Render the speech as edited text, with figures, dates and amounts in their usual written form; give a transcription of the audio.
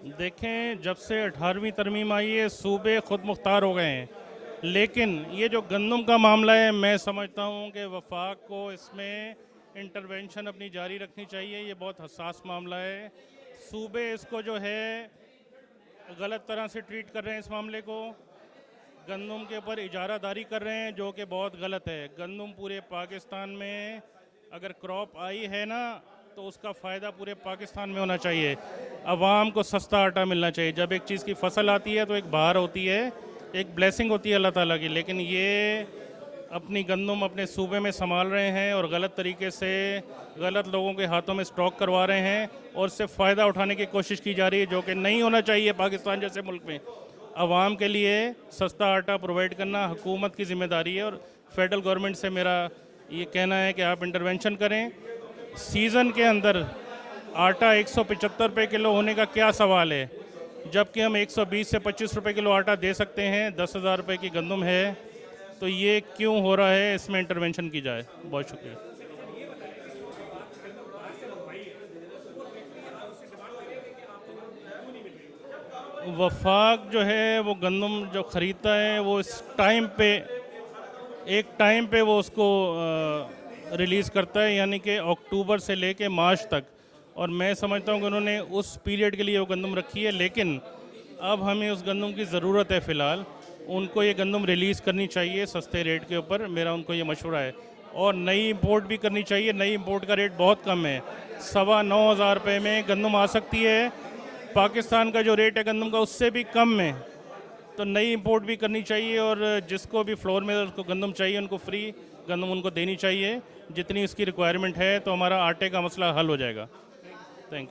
देखें, जब से 18वीं तरमीम आई है सूबे खुद मुख्तार हो गए हैं, लेकिन ये जो गंदम का मामला है, मैं समझता हूँ कि वफाक को इसमें इंटरवेंशन अपनी जारी रखनी चाहिए। ये बहुत हसास मामला है। सूबे इसको जो है गलत तरह से ट्रीट कर रहे हैं इस मामले को। गंदम के ऊपर इजारादारी कर रहे हैं, जो कि बहुत गलत है। गंदम पूरे पाकिस्तान में अगर क्रॉप आई है ना, तो उसका फ़ायदा पूरे पाकिस्तान में होना चाहिए। आवाम को सस्ता आटा मिलना चाहिए। जब एक चीज़ की फसल आती है तो एक बहार होती है, एक ब्लेसिंग होती है अल्लाह ताला की। लेकिन ये अपनी गंदम अपने सूबे में संभाल रहे हैं और गलत तरीके से गलत लोगों के हाथों में स्टॉक करवा रहे हैं और उससे फ़ायदा उठाने की कोशिश की जा रही है, जो कि नहीं होना चाहिए पाकिस्तान जैसे मुल्क में। आवाम के लिए सस्ता आटा प्रोवाइड करना हुकूमत की ज़िम्मेदारी है और फेडरल गवर्नमेंट से मेरा ये कहना है कि आप इंटरवेंशन करें। सीज़न के अंदर आटा 175 रुपये किलो होने का क्या सवाल है, जबकि हम 120 से 25 रुपये किलो आटा दे सकते हैं। 10,000 रुपये की गंदम है, तो ये क्यों हो रहा है, इसमें इंटरवेंशन की जाए। बहुत शुक्रिया। वफाक जो है वो गंदम जो ख़रीदता है वो इस टाइम पे, एक टाइम पे वो उसको रिलीज़ करता है, यानी कि अक्टूबर से लेके मार्च तक। और मैं समझता हूँ कि उन्होंने उस पीरियड के लिए वो गंदम रखी है, लेकिन अब हमें उस गंदम की ज़रूरत है फ़िलहाल। उनको ये गंदम रिलीज़ करनी चाहिए सस्ते रेट के ऊपर, मेरा उनको ये मशवरा है। और नई इंपोर्ट भी करनी चाहिए। नई इंपोर्ट का रेट बहुत कम है, 9,500 रुपये में गंदम आ सकती है। पाकिस्तान का जो रेट है गंदम का उससे भी कम है, तो नई इंपोर्ट भी करनी चाहिए। और जिसको भी फ्लोर में उसको गंदम चाहिए, उनको फ्री गंदम उनको देनी चाहिए जितनी उसकी रिक्वायरमेंट है, तो हमारा आटे का मसला हल हो जाएगा। Thank you.